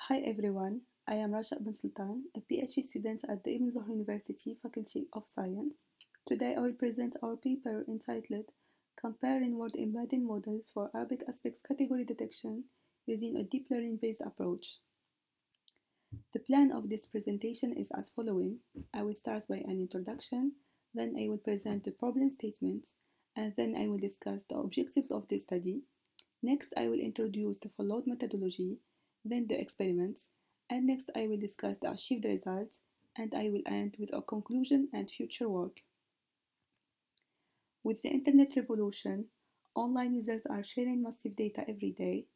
Hi everyone, I am Raja Ben Sultan, a PhD student at the Ibn Zohar University Faculty of Science. Today I will present our paper entitled Comparing Word Embedding Models for Arabic Aspects Category Detection using a Deep Learning Based Approach. The plan of this presentation is as following. I will start by an introduction, then I will present the problem statements, and then I will discuss the objectives of the study. Next, I will introduce the followed methodology, then the experiments, and next I will discuss the achieved results, and I will end with a conclusion and future work. With the internet revolution, online users are sharing massive data every day.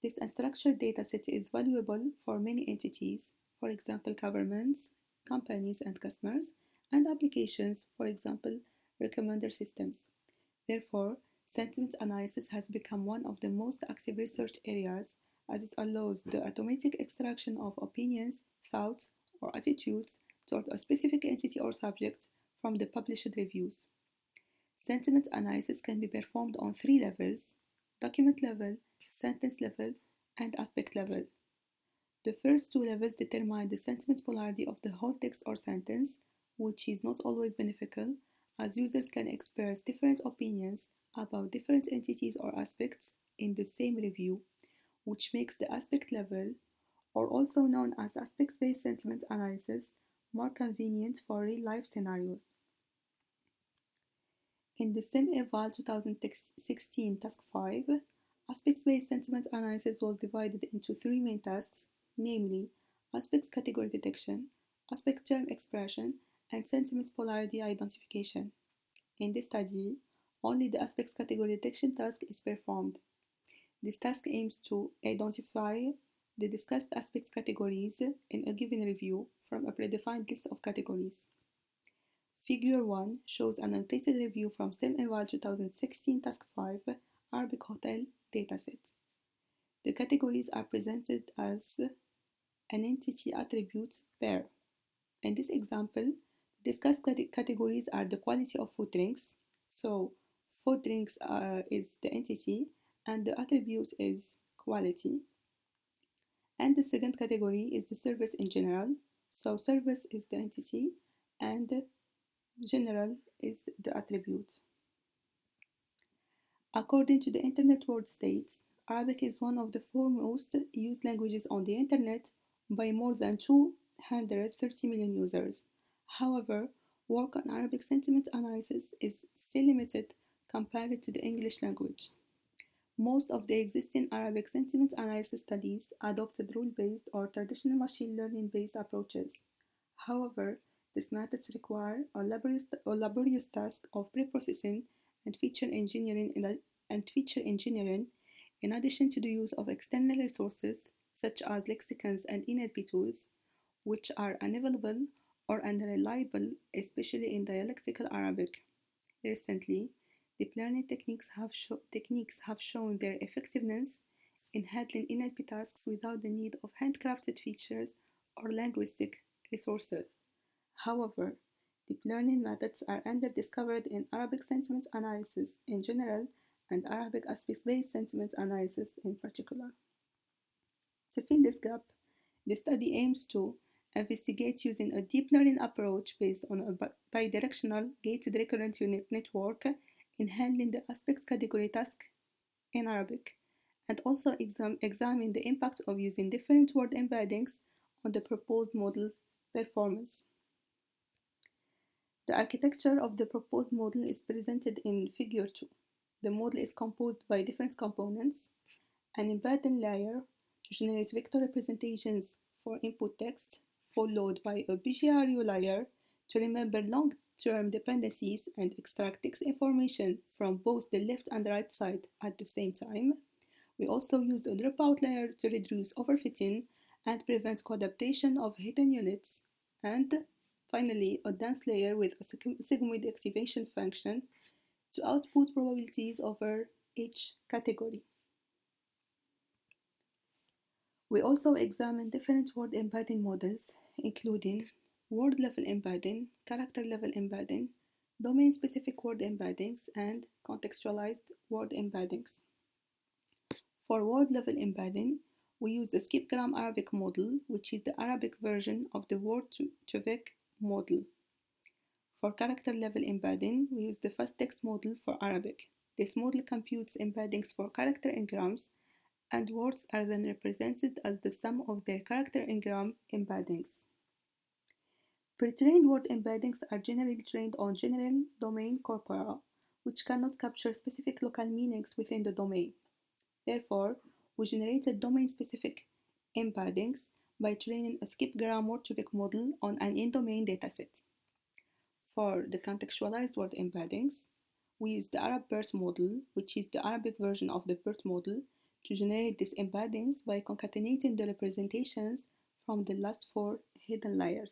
This unstructured dataset is valuable for many entities, for example governments, companies and customers, and applications, for example recommender systems. Therefore, sentiment analysis has become one of the most active research areas as it allows the automatic extraction of opinions, thoughts, or attitudes toward a specific entity or subject from the published reviews. Sentiment analysis can be performed on three levels: document level, sentence level, and aspect level. The first two levels determine the sentiment polarity of the whole text or sentence, which is not always beneficial, as users can express different opinions about different entities or aspects in the same review, which makes the aspect level, or also known as aspect-based sentiment analysis, more convenient for real-life scenarios. In the SimEval 2016 Task 5, aspect-based sentiment analysis was divided into three main tasks, namely aspects category detection, aspect term expression, and sentiment polarity identification. In this study, only the aspects category detection task is performed. This task aims to identify the discussed aspects categories in a given review from a predefined list of categories. Figure 1 shows an annotated review from SimEval 2016 Task 5 Arabic Hotel dataset. The categories are presented as an entity attribute pair. In this example, discussed categories are the quality of food drinks. So, food drinks is the entity and the attribute is quality. And the second category is the service in general. So, service is the entity and general is the attribute. According to the Internet World States, Arabic is one of the four most used languages on the Internet by more than 230 million users. However, work on Arabic sentiment analysis is still limited compared to the English language. Most of the existing Arabic sentiment analysis studies adopted rule-based or traditional machine learning-based approaches. However, these methods require a laborious task of preprocessing and feature engineering in addition to the use of external resources such as lexicons and NLP tools, which are unavailable or unreliable, especially in dialectical Arabic. Recently, deep learning techniques have shown their effectiveness in handling NLP tasks without the need of handcrafted features or linguistic resources. However, deep learning methods are under-discovered in Arabic sentiment analysis in general and Arabic aspect-based sentiment analysis in particular. To fill this gap, the study aims to investigate using a deep learning approach based on a bidirectional gated recurrent unit network in handling the aspect category task in Arabic, and also examine the impact of using different word embeddings on the proposed model's performance. The architecture of the proposed model is presented in Figure 2. The model is composed by different components: an embedding layer to generate vector representations for input text, followed by a BGRU layer to remember long-term dependencies and extract text information from both the left and right side at the same time. We also used a dropout layer to reduce overfitting and prevent coadaptation of hidden units, and finally a dense layer with a sigmoid activation function to output probabilities over each category. We also examined different word embedding models, including word-level embedding, character-level embedding, domain-specific word embeddings, and contextualized word embeddings. For word-level embedding, we use the skip-gram Arabic model, which is the Arabic version of the word-to-vec model. For character level embedding, we use the fast-text model for Arabic. This model computes embeddings for character engrams, and words are then represented as the sum of their character engram embeddings. Pre-trained word embeddings are generally trained on general domain corpora, which cannot capture specific local meanings within the domain. Therefore, we generated domain-specific embeddings by training a skip-gram word-to-vec model on an in-domain dataset. For the contextualized word embeddings, we use the Arab BERT model, which is the Arabic version of the BERT model, to generate these embeddings by concatenating the representations from the last 4 hidden layers.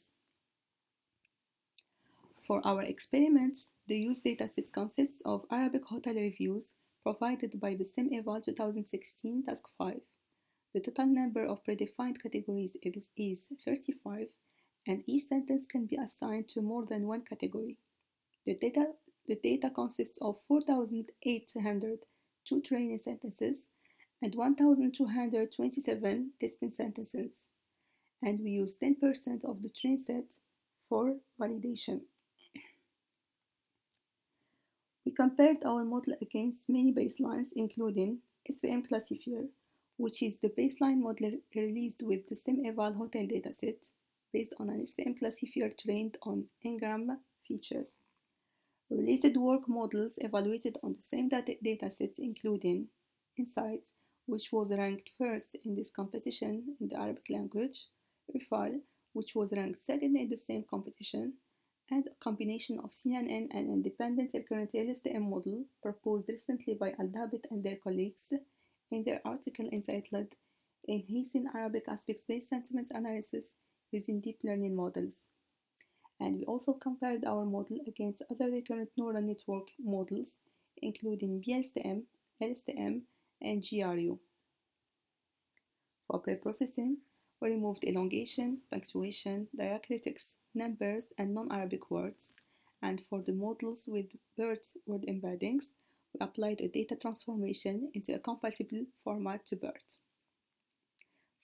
For our experiments, the used dataset consists of Arabic hotel reviews provided by the SimEval 2016 Task 5. The total number of predefined categories is 35, and each sentence can be assigned to more than one category. The data consists of 4,802 training sentences and 1,227 testing sentences, and we use 10% of the train set for validation. We compared our model against many baselines, including SVM classifier, which is the baseline model released with the SimEval hotel dataset, based on an SVM classifier trained on engram features. Related work models evaluated on the same dataset, including Insights, which was ranked first in this competition in the Arabic language, UFAL, which was ranked second in the same competition, and a combination of CNN and independent recurrent LSTM model proposed recently by Al-Dabit and their colleagues in their article entitled Enhancing Arabic Aspects-Based Sentiment Analysis Using Deep Learning Models. And we also compared our model against other recurrent neural network models, including BLSTM, LSTM, and GRU. For preprocessing, we removed elongation, punctuation, diacritics, numbers, and non-Arabic words, and for the models with BERT word embeddings, we applied a data transformation into a compatible format to BERT.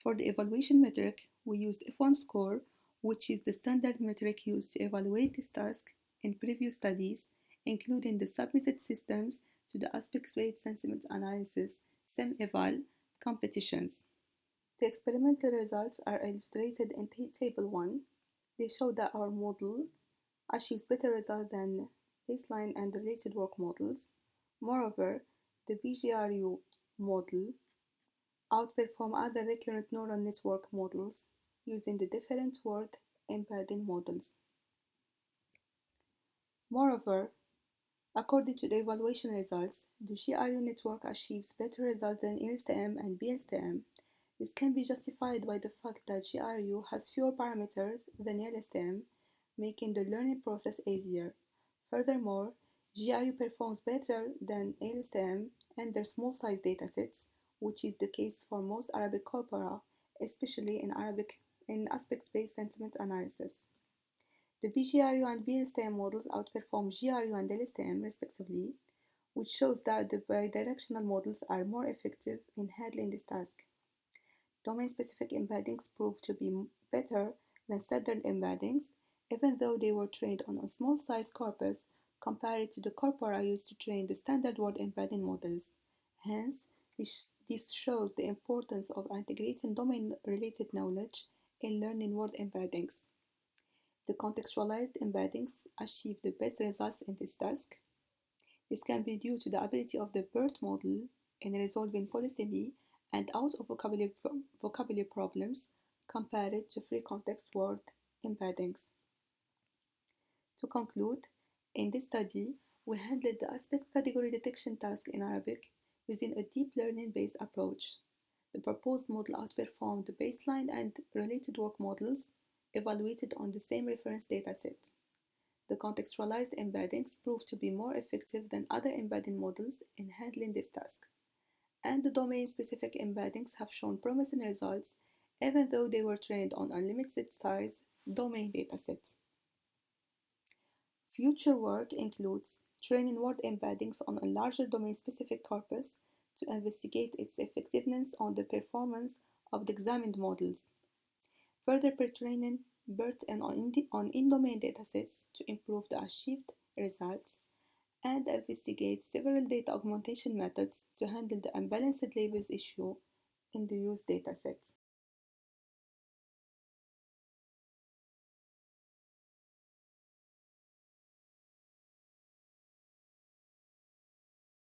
For the evaluation metric, we used F1 score, which is the standard metric used to evaluate this task in previous studies, including the submitted systems to the aspect-based sentiment analysis SimEval competitions. The experimental results are illustrated in Table 1. They show that our model achieves better results than baseline and related work models. Moreover, the BGRU model outperforms other recurrent neural network models using the different word embedding models. Moreover, according to the evaluation results, the GRU network achieves better results than LSTM and BLSTM. This can be justified by the fact that GRU has fewer parameters than LSTM, making the learning process easier. Furthermore, GRU performs better than LSTM under small-size datasets, which is the case for most Arabic corpora, especially in aspect-based sentiment analysis. The BGRU and BLSTM models outperform GRU and LSTM respectively, which shows that the bidirectional models are more effective in handling this task. Domain-specific embeddings prove to be better than standard embeddings, even though they were trained on a small-size corpus compared to the corpora used to train the standard word embedding models. Hence, this shows the importance of integrating domain-related knowledge in learning word embeddings. The contextualized embeddings achieve the best results in this task. This can be due to the ability of the BERT model in resolving polysemy and out of vocabulary problems compared to free context word embeddings. To conclude, in this study, we handled the aspect category detection task in Arabic using a deep learning-based approach. The proposed model outperformed the baseline and related work models evaluated on the same reference dataset. The contextualized embeddings proved to be more effective than other embedding models in handling this task. And the domain-specific embeddings have shown promising results even though they were trained on a limited size domain dataset. Future work includes training word embeddings on a larger domain-specific corpus to investigate its effectiveness on the performance of the examined models. Further pre-training built on in-domain datasets to improve the achieved results, and investigate several data augmentation methods to handle the unbalanced labels issue in the used datasets.